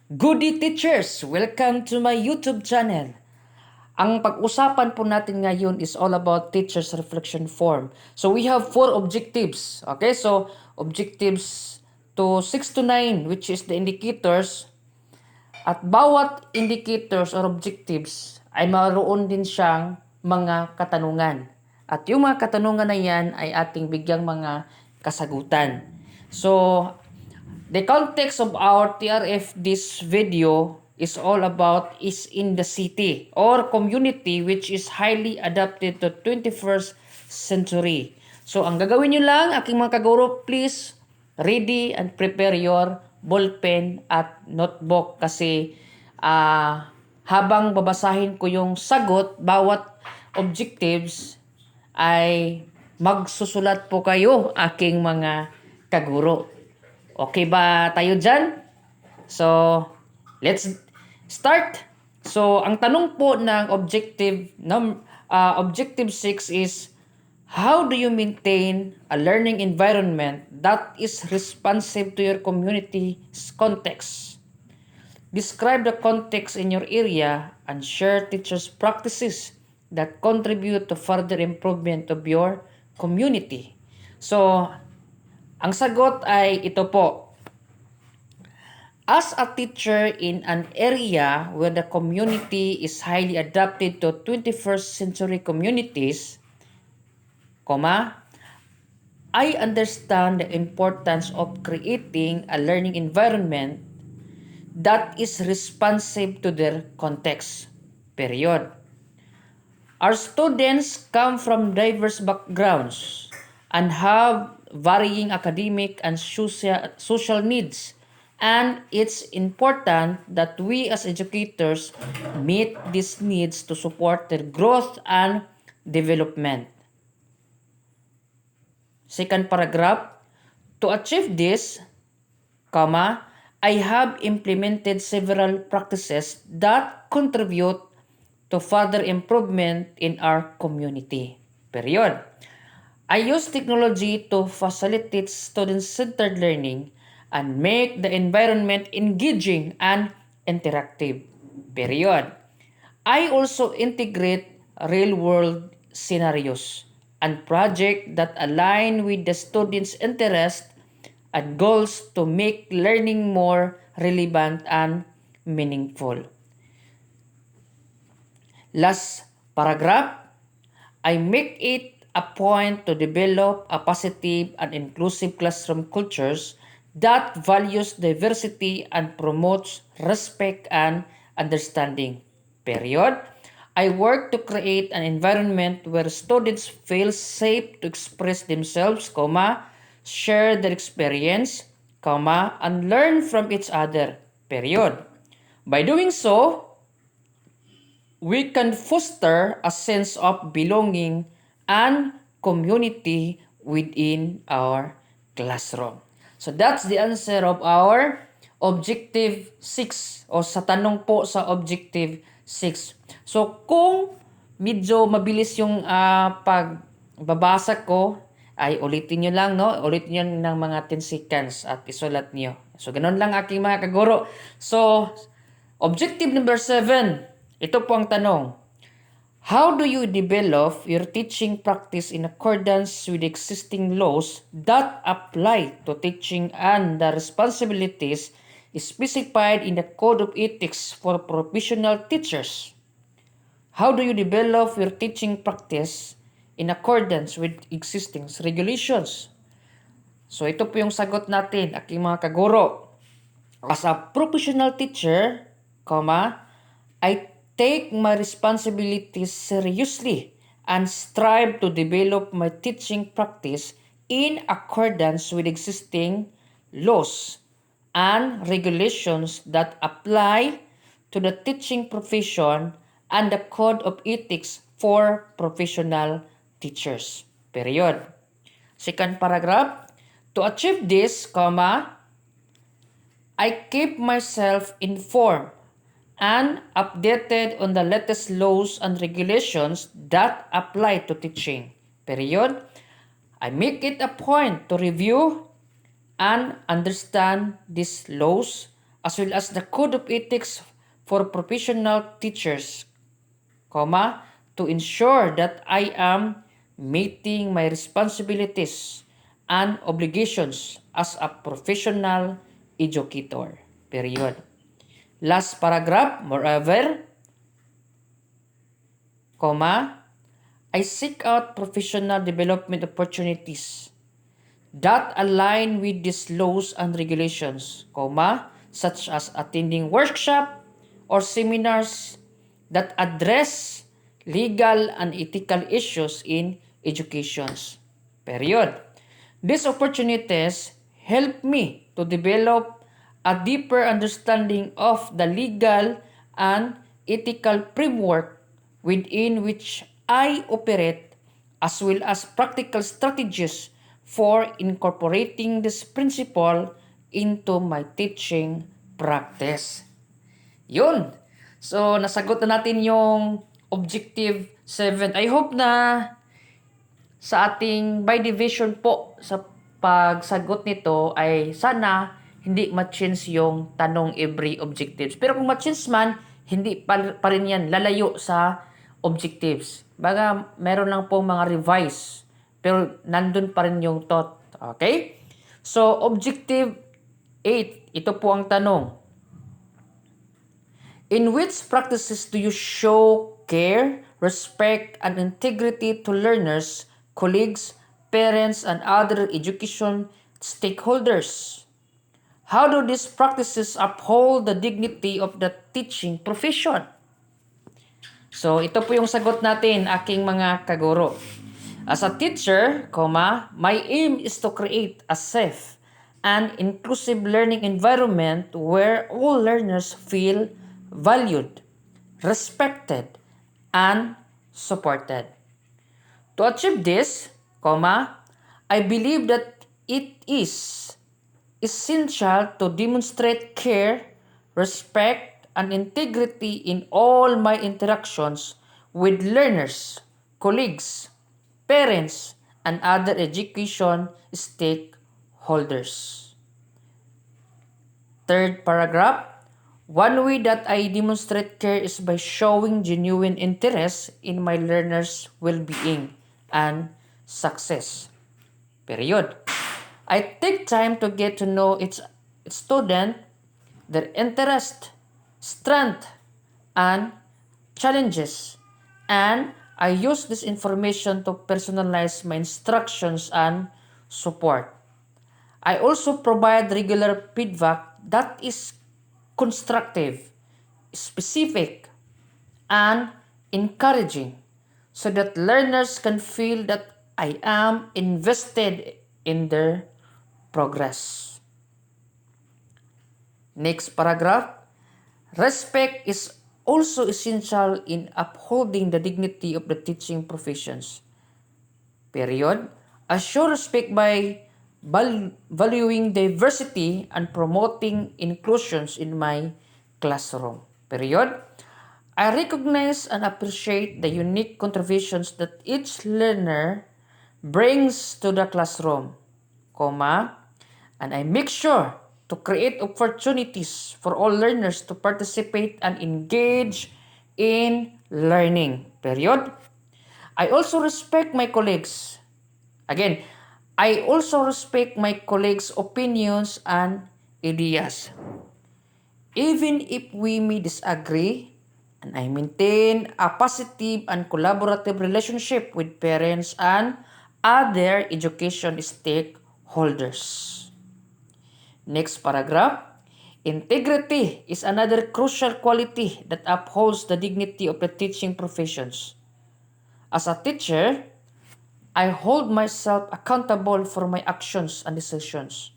Good day teachers! Welcome to my YouTube channel. Ang pag-usapan po natin ngayon is all about teacher's reflection form. So we have 4 objectives. Okay, so objectives to 6 to 9 which is the indicators. At bawat indicators or objectives ay mayroon din siyang mga katanungan. At yung mga katanungan na yan ay ating bigyang mga kasagutan. So the context of our TRF this video is all about is in the city or community which is highly adapted to 21st century. So ang gagawin nyo lang, aking mga kaguro, please ready and prepare your ballpen at notebook kasi habang babasahin ko yung sagot, bawat objectives ay magsusulat po kayo, aking mga kaguro. Okay ba tayo dyan? So, let's start. So, ang tanong po ng objective 6 is, how do you maintain a learning environment that is responsive to your community's context? Describe the context in your area and share teachers' practices that contribute to further improvement of your community. So, ang sagot ay ito po. As a teacher in an area where the community is highly adapted to 21st century communities, I understand the importance of creating a learning environment that is responsive to their context. Period. Our students come from diverse backgrounds and have varying academic and social needs, and it's important that we as educators meet these needs to support their growth and development. Second paragraph, to achieve this, I have implemented several practices that contribute to further improvement in our community. Period. I use technology to facilitate student-centered learning and make the environment engaging and interactive. Period. I also integrate real-world scenarios and projects that align with the students' interests and goals to make learning more relevant and meaningful. Last paragraph, I make it a point to develop a positive and inclusive classroom cultures that values diversity and promotes respect and understanding. Period. I work to create an environment where students feel safe to express themselves, share their experience, and learn from each other. Period. By doing so, we can foster a sense of belonging and community within our classroom. So that's the answer of our objective 6 o sa tanong po sa objective 6. So kung medyo mabilis yung pagbabasa ko, ay ulitin nyo lang, no? Ulitin nyo ng mga 10 seconds at isulat nyo. So ganun lang aking mga kaguro. So objective number 7, ito po ang tanong. How do you develop your teaching practice in accordance with existing laws that apply to teaching and the responsibilities specified in the Code of Ethics for Professional Teachers? How do you develop your teaching practice in accordance with existing regulations? So ito po yung sagot natin, aking mga kaguro. As a professional teacher, I take my responsibilities seriously and strive to develop my teaching practice in accordance with existing laws and regulations that apply to the teaching profession and the Code of Ethics for Professional Teachers. Period. Second paragraph, to achieve this, I keep myself informed and updated on the latest laws and regulations that apply to teaching. Period. I make it a point to review and understand these laws as well as the code of ethics for professional teachers, to ensure that I am meeting my responsibilities and obligations as a professional educator. Period. Last paragraph, moreover, I seek out professional development opportunities that align with these laws and regulations, such as attending workshops or seminars that address legal and ethical issues in educations. Period. These opportunities help me to develop a deeper understanding of the legal and ethical framework within which I operate, as well as practical strategies for incorporating this principle into my teaching practice. Yun. So, nasagot na natin yung objective 7. I hope na sa ating by division po sa pagsagot nito ay sana hindi ma-change yung tanong every objectives. Pero kung ma-change man, hindi pa rin yan lalayo sa objectives. Baga, meron lang po mga revise. Pero nandun pa rin yung thought. Okay? So, objective 8. Ito po ang tanong. In which practices do you show care, respect, and integrity to learners, colleagues, parents, and other education stakeholders? How do these practices uphold the dignity of the teaching profession? So, ito po yung sagot natin, aking mga kaguro. As a teacher, my aim is to create a safe and inclusive learning environment where all learners feel valued, respected, and supported. To achieve this, I believe that it is essential to demonstrate care, respect, and integrity in all my interactions with learners, colleagues, parents, and other education stakeholders. Third paragraph, one way that I demonstrate care is by showing genuine interest in my learners' well-being and success. Period. I take time to get to know each student, their interest, strength, and challenges, and I use this information to personalize my instructions and support. I also provide regular feedback that is constructive, specific, and encouraging so that learners can feel that I am invested in their progress. Next paragraph. Respect is also essential in upholding the dignity of the teaching professions. Period. I show respect by valuing diversity and promoting inclusions in my classroom. Period. I recognize and appreciate the unique contributions that each learner brings to the classroom, and I make sure to create opportunities for all learners to participate and engage in learning. Period. I also respect my colleagues. Again, I also respect my colleagues' opinions and ideas. Even if we may disagree, and I maintain a positive and collaborative relationship with parents and other education stakeholders. Next paragraph. Integrity is another crucial quality that upholds the dignity of the teaching professions. As a teacher, I hold myself accountable for my actions and decisions.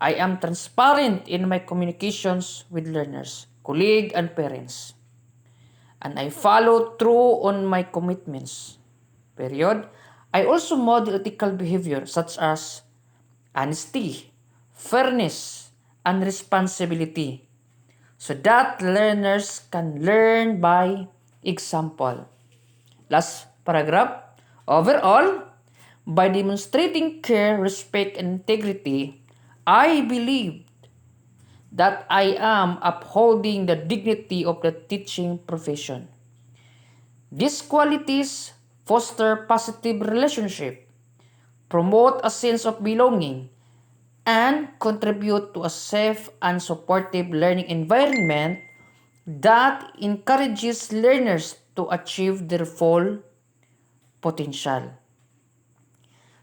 I am transparent in my communications with learners, colleagues, and parents. And I follow through on my commitments. Period. I also model ethical behavior such as honesty, fairness, and responsibility so that learners can learn by example. Last paragraph. Overall, by demonstrating care, respect, and integrity, I believe that I am upholding the dignity of the teaching profession. These qualities foster positive relationship, promote a sense of belonging, and contribute to a safe and supportive learning environment that encourages learners to achieve their full potential.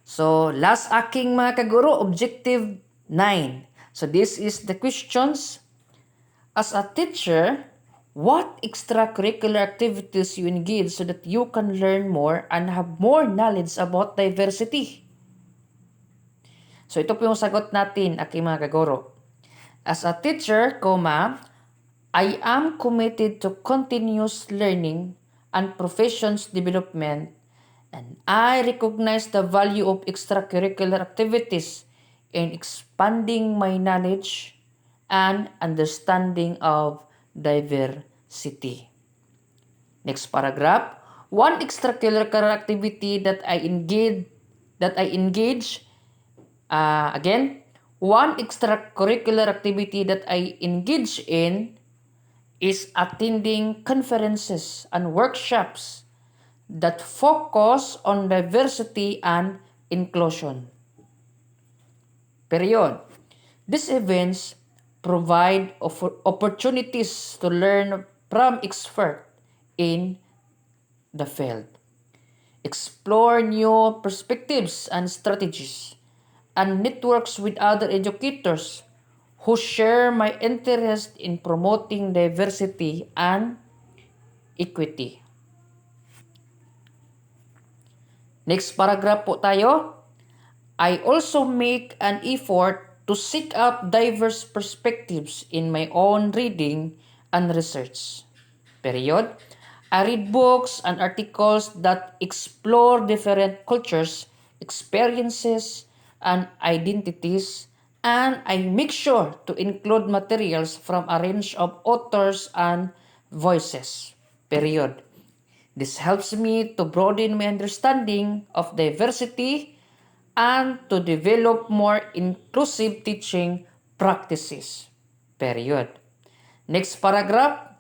So, last aking mga kaguro, objective 9. So, this is the questions. As a teacher, what extracurricular activities you engage so that you can learn more and have more knowledge about diversity? So, ito po yung sagot natin, aking mga kaguro. As a teacher, I am committed to continuous learning and professions development, and I recognize the value of extracurricular activities in expanding my knowledge and understanding of diversity. Next paragraph. One extracurricular activity that I engage again, one extracurricular activity that I engage in is attending conferences and workshops that focus on diversity and inclusion. Period. These events provide opportunities to learn from experts in the field, explore new perspectives and strategies, and networks with other educators who share my interest in promoting diversity and equity. Next paragraph po tayo. I also make an effort to seek out diverse perspectives in my own reading and research. Period. I read books and articles that explore different cultures, experiences, and identities, and I make sure to include materials from a range of authors and voices. Period. This helps me to broaden my understanding of diversity and to develop more inclusive teaching practices. Period. Next paragraph.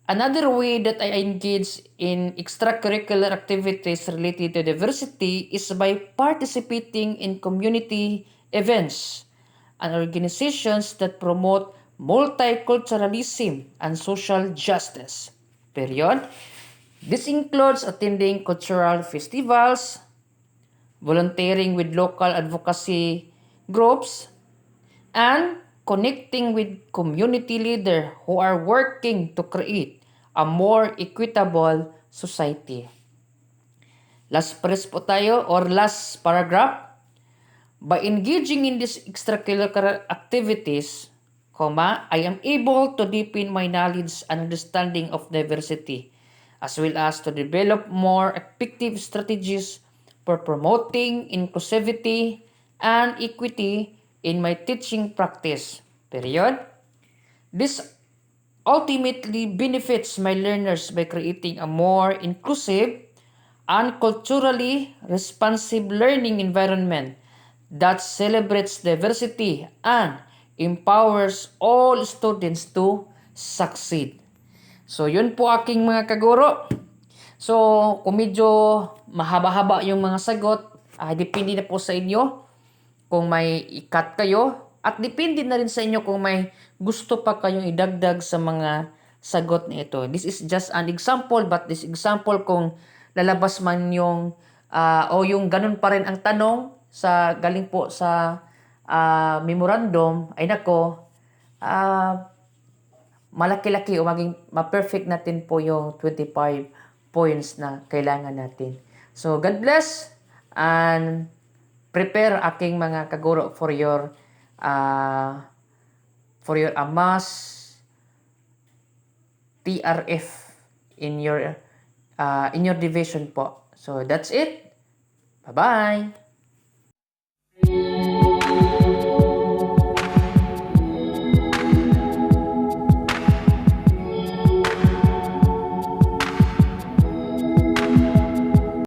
Another way that I engage in extracurricular activities related to diversity is by participating in community events and organizations that promote multiculturalism and social justice. Period. This includes attending cultural festivals, volunteering with local advocacy groups, and connecting with community leaders who are working to create a more equitable society. Last press po tayo or last paragraph. By engaging in these extracurricular activities, I am able to deepen my knowledge and understanding of diversity, as well as to develop more effective strategies for promoting inclusivity and equity in my teaching practice. Period. This ultimately benefits my learners by creating a more inclusive and culturally responsive learning environment that celebrates diversity and empowers all students to succeed. So, yun po aking mga kaguro. So, kung medyo mahaba-haba yung mga sagot, depende na po sa inyo kung may i-cut kayo. At depende na rin sa inyo kung may gusto pa kayong idagdag sa mga sagot na ito. This is just an example, but this example kung lalabas man yung o yung ganun pa rin ang tanong sa galing po sa memorandum, ay nako, malaki-laki o maging ma-perfect natin po yung 25 points na kailangan natin. So, God bless and prepare aking mga kaguro for your AMAS TRF in your division po. So, that's it. Bye-bye!